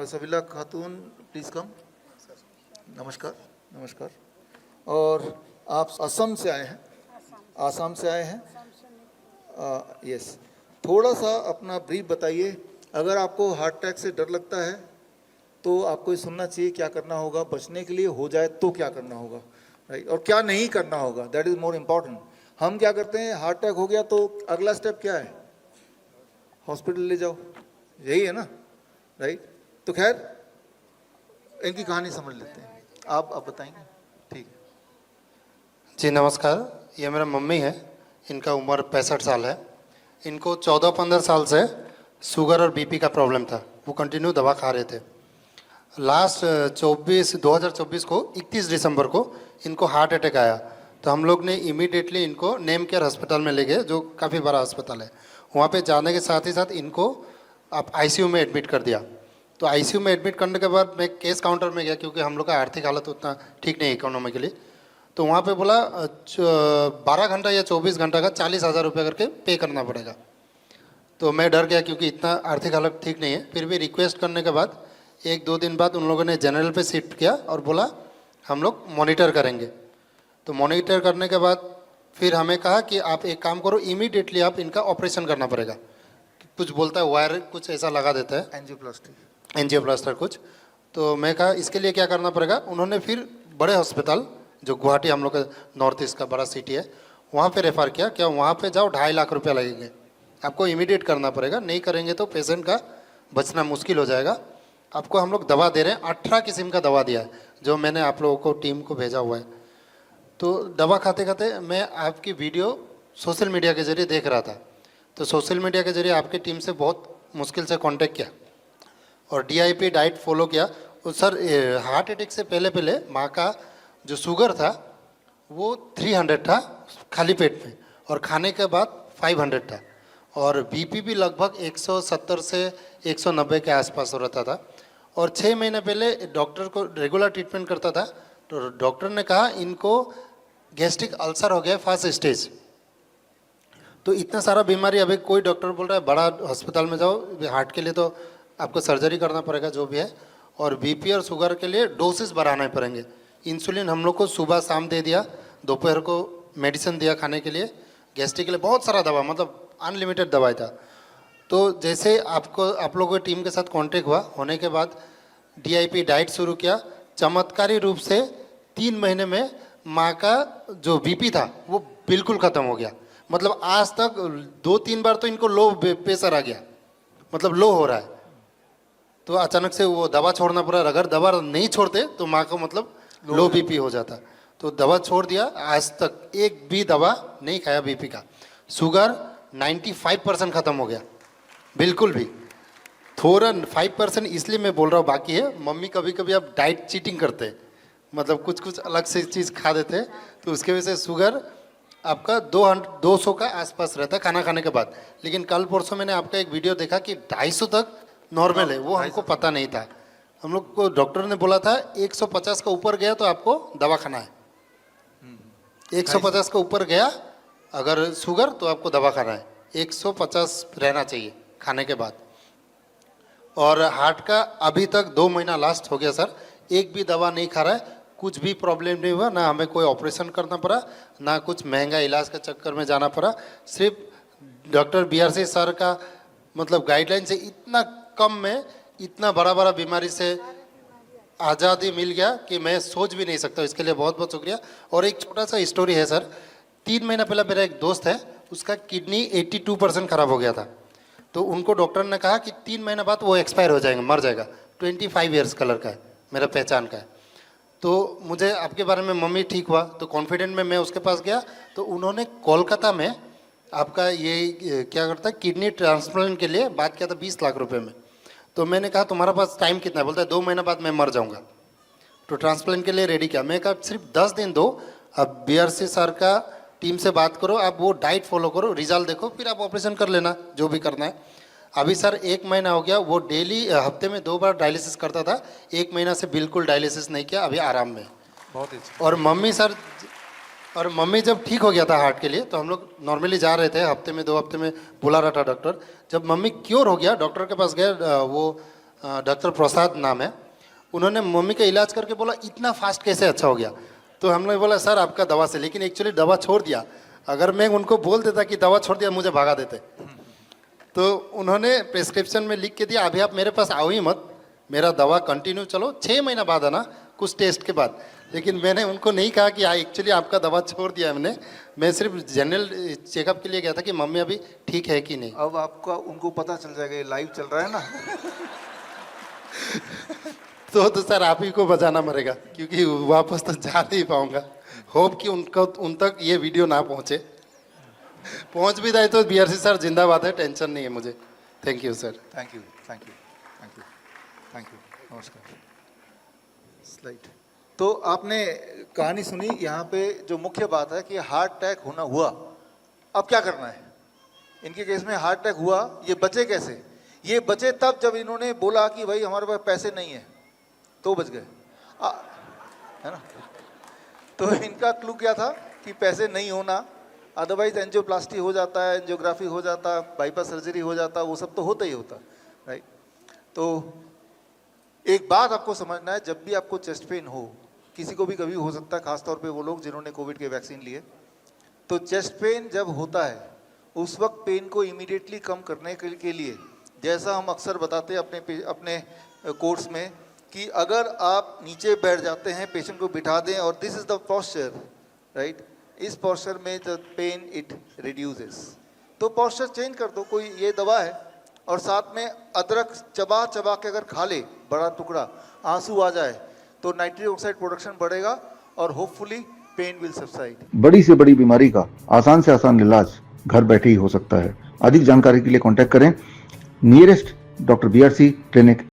सबिला खातून, please कम। नमस्कार। नमस्कार। और आप असम से आए हैं? आसाम से आए हैं? यस। थोड़ा सा अपना ब्रीफ बताइए। अगर आपको हार्ट अटैक से डर लगता है तो आपको ये सुनना चाहिए क्या करना होगा, बचने के लिए हो जाए तो क्या करना होगा, राइट, और क्या नहीं करना होगा, दैट इज़ मोर इम्पॉर्टेंट। हम क्या करते हैं, हार्ट अटैक हो गया तो अगला स्टेप क्या है, हॉस्पिटल ले जाओ, यही है ना, राइट। तो खैर इनकी कहानी समझ लेते हैं, आप बताएंगे? ठीक है जी नमस्कार। ये मेरा मम्मी है, इनका उम्र 65 साल है। इनको 14-15 साल से शुगर और बीपी का प्रॉब्लम था, वो कंटिन्यू दवा खा रहे थे। लास्ट 2024 को 31 दिसंबर को इनको हार्ट अटैक आया, तो हम लोग ने इमीडिएटली इनको नेम केयर हॉस्पिटल में ले गए, जो काफ़ी बड़ा अस्पताल है। वहाँ पे जाने के साथ ही साथ इनको आप आईसीयू में एडमिट कर दिया। तो आईसीयू में एडमिट करने के बाद मैं केस काउंटर में गया, क्योंकि हम लोग का आर्थिक हालत उतना ठीक नहीं है इकोनॉमिकली। तो वहाँ पे बोला 12 घंटा या 24 घंटा का 40,000 रुपये करके पे करना पड़ेगा। तो मैं डर गया, क्योंकि इतना आर्थिक हालत ठीक नहीं है। फिर भी रिक्वेस्ट करने के बाद 1-2 दिन बाद उन लोगों ने जनरल पे शिफ्ट किया और बोला हम लोग मॉनिटर करेंगे। तो मॉनिटर करने के बाद फिर हमें कहा कि आप एक काम करो, इमीडिएटली आप इनका ऑपरेशन करना पड़ेगा। कुछ बोलता है वायर कुछ ऐसा लगा देता है, एंजियोप्लास्टर कुछ। तो मैं कहा इसके लिए क्या करना पड़ेगा। उन्होंने फिर बड़े हॉस्पिटल, जो गुवाहाटी हम लोग का नॉर्थ ईस्ट का बड़ा सिटी है, वहाँ पे रेफ़र किया। क्या वहाँ पे जाओ 2.5 लाख रुपया लगेंगे, आपको इमीडिएट करना पड़ेगा, नहीं करेंगे तो पेशेंट का बचना मुश्किल हो जाएगा। आपको हम लोग दवा दे रहे हैं, 18 किस्म का दवा दिया है, जो मैंने आप लोगों को टीम को भेजा हुआ है। तो दवा खाते खाते मैं आपकी वीडियो सोशल मीडिया के ज़रिए देख रहा था। तो सोशल मीडिया के ज़रिए आपकी टीम से बहुत मुश्किल से कांटेक्ट किया और डीआईपी डाइट फॉलो किया। और सर हार्ट अटैक से पहले माँ का जो शुगर था वो 300 था खाली पेट में, और खाने के बाद 500 था, और बीपी भी लगभग 170 से 190 के आसपास रहता था। और 6 महीने पहले डॉक्टर को रेगुलर ट्रीटमेंट करता था, तो डॉक्टर ने कहा इनको गैस्ट्रिक अल्सर हो गया फर्स्ट स्टेज। तो इतना सारा बीमारी, अभी कोई डॉक्टर बोल रहा है बड़ा हॉस्पिटल में जाओ, हार्ट के लिए तो आपको सर्जरी करना पड़ेगा जो भी है, और बीपी और शुगर के लिए डोसेस बढ़ाने पड़ेंगे। इंसुलिन हम लोग को सुबह शाम दे दिया, दोपहर को मेडिसिन दिया खाने के लिए, गैस्ट्रिक के लिए बहुत सारा दवा, मतलब अनलिमिटेड दवाई था। तो जैसे आप लोगों की टीम के साथ कांटेक्ट हुआ, होने के बाद डीआईपी डाइट शुरू किया। चमत्कारी रूप से 3 महीने में माँ का जो बीपी था वो बिल्कुल ख़त्म हो गया। मतलब आज तक 2-3 बार तो इनको लो प्रेशर आ गया, मतलब लो हो रहा है। तो अचानक से वो दवा छोड़ना पड़ा, अगर दवा नहीं छोड़ते तो माँ को मतलब लो बीपी हो जाता। तो दवा छोड़ दिया, आज तक एक भी दवा नहीं खाया बीपी का। शुगर 95% ख़त्म हो गया, बिल्कुल भी। थोड़ा 5% इसलिए मैं बोल रहा हूँ, बाकी है मम्मी कभी कभी आप डाइट चीटिंग करते हैं, मतलब कुछ अलग से चीज़ खा देते हैं, तो उसके वजह से शुगर आपका 200 का आसपास रहता है खाना खाने के बाद। लेकिन कल परसों मैंने आपका एक वीडियो देखा कि 250 तक नॉर्मल है, वो हमको पता नहीं था। हम लोग को डॉक्टर ने बोला था 150 का ऊपर गया तो आपको दवा खाना है, 150 का ऊपर गया अगर शुगर तो आपको दवा खाना है, 150 रहना चाहिए खाने के बाद। और हार्ट का अभी तक 2 महीना लास्ट हो गया सर, एक भी दवा नहीं खा रहा है, कुछ भी प्रॉब्लम नहीं हुआ, ना हमें कोई ऑपरेशन करना पड़ा, ना कुछ महंगा इलाज के चक्कर में जाना पड़ा। सिर्फ डॉक्टर बीआरसी सर का मतलब गाइडलाइन से इतना कम में इतना बड़ा बीमारी से आज़ादी मिल गया कि मैं सोच भी नहीं सकता। इसके लिए बहुत बहुत शुक्रिया। और एक छोटा सा स्टोरी है सर, 3 महीना पहले मेरा एक दोस्त है, उसका किडनी 82% खराब हो गया था। तो उनको डॉक्टर ने कहा कि 3 महीने बाद वो एक्सपायर हो जाएंगे, मर जाएगा। 25 ईयर्स का लड़का है, मेरा पहचान का है। तो मुझे आपके बारे में मम्मी ठीक हुआ तो कॉन्फिडेंट में मैं उसके पास गया, तो उन्होंने कोलकाता में आपका ये क्या करता है किडनी ट्रांसप्लांट के लिए बात किया था 20 लाख रुपए में। तो मैंने कहा तुम्हारा पास टाइम कितना है, बोलता है 2 महीना बाद मैं मर जाऊंगा। तो ट्रांसप्लांट के लिए रेडी किया। मैं कहा सिर्फ 10 दिन दो, अब बीआरसी सर का टीम से बात करो, आप वो डाइट फॉलो करो, रिजल्ट देखो, फिर आप ऑपरेशन कर लेना जो भी करना है। अभी सर 1 महीना हो गया, वो डेली हफ्ते में 2 बार डायलिसिस करता था, 1 महीना से बिल्कुल डायलिसिस नहीं किया, अभी आराम में। बहुत ही। और मम्मी जब ठीक हो गया था हार्ट के लिए, तो हम लोग नॉर्मली जा रहे थे, हफ्ते में 2 हफ्ते में बुला रहा था डॉक्टर। जब मम्मी क्योर हो गया, डॉक्टर के पास गए, वो डॉक्टर प्रसाद नाम है, उन्होंने मम्मी का इलाज करके बोला इतना फास्ट कैसे अच्छा हो गया। तो हमने बोला सर आपका दवा से, लेकिन एक्चुअली दवा छोड़ दिया। अगर मैं उनको बोल देता कि दवा छोड़ दिया, मुझे भगा देते। तो उन्होंने प्रिस्क्रिप्शन में लिख के दिया अभी आप मेरे पास आओ ही मत, मेरा दवा कंटिन्यू चलो, 6 महीना बाद आना कुछ टेस्ट के बाद। लेकिन मैंने उनको नहीं कहा कि एक्चुअली आपका दवा छोड़ दिया हमने, मैं सिर्फ जनरल चेकअप के लिए गया था कि मम्मी अभी ठीक है कि नहीं। अब आपका उनको पता चल जाएगा ये लाइव चल रहा है ना। तो सर आप ही को बचाना पड़ेगा, क्योंकि वापस तो जा नहीं पाऊंगा। होप कि उन तक ये वीडियो ना पहुंचे, पहुंच भी जाए तो बीआरसी सर जिंदाबाद है, टेंशन नहीं है मुझे। Thank you sir. Thank you thank you thank you thank you. नमस्कार। स्लाइड। तो आपने कहानी सुनी। यहाँ पे जो मुख्य बात है कि हार्ट अटैक होना हुआ, अब क्या करना है। इनके केस में हार्ट अटैक हुआ, ये बचे कैसे। ये बचे तब जब इन्होंने बोला कि भाई हमारे पास पैसे नहीं है, तो बच गए, है ना। तो इनका क्लू क्या था कि पैसे नहीं होना, अदरवाइज एंजियोप्लास्टी हो जाता है, एंजियोग्राफी हो जाता है, बाईपास सर्जरी हो जाता, वो सब तो होता ही होता, राइट। तो एक बात आपको समझना है, जब भी आपको चेस्ट पेन हो, किसी को भी कभी हो सकता है, खासतौर पे वो लोग जिन्होंने कोविड के वैक्सीन लिए, तो चेस्ट पेन जब होता है उस वक्त पेन को इमीडिएटली कम करने के लिए, जैसा हम अक्सर बताते हैं अपने कोर्स में, कि अगर आप नीचे बैठ जाते हैं, पेशेंट को बिठा दें और this is the posture, right, इस पोस्चर में द पेन इट रिड्यूसेस। तो पोस्चर चेंज कर दो, कोई ये दवा है, और साथ में अदरक चबा चबा के अगर खा ले बड़ा टुकड़ा, आंसू आ जाए, तो नाइट्रिक ऑक्साइड प्रोडक्शन बढ़ेगा और होपफुली पेन विल सबसाइड। बड़ी से बड़ी बीमारी का आसान से आसान इलाज घर बैठे ही हो सकता है। अधिक जानकारी के लिए कांटेक्ट करें नियरेस्ट डॉक्टर बीआरसी क्लिनिक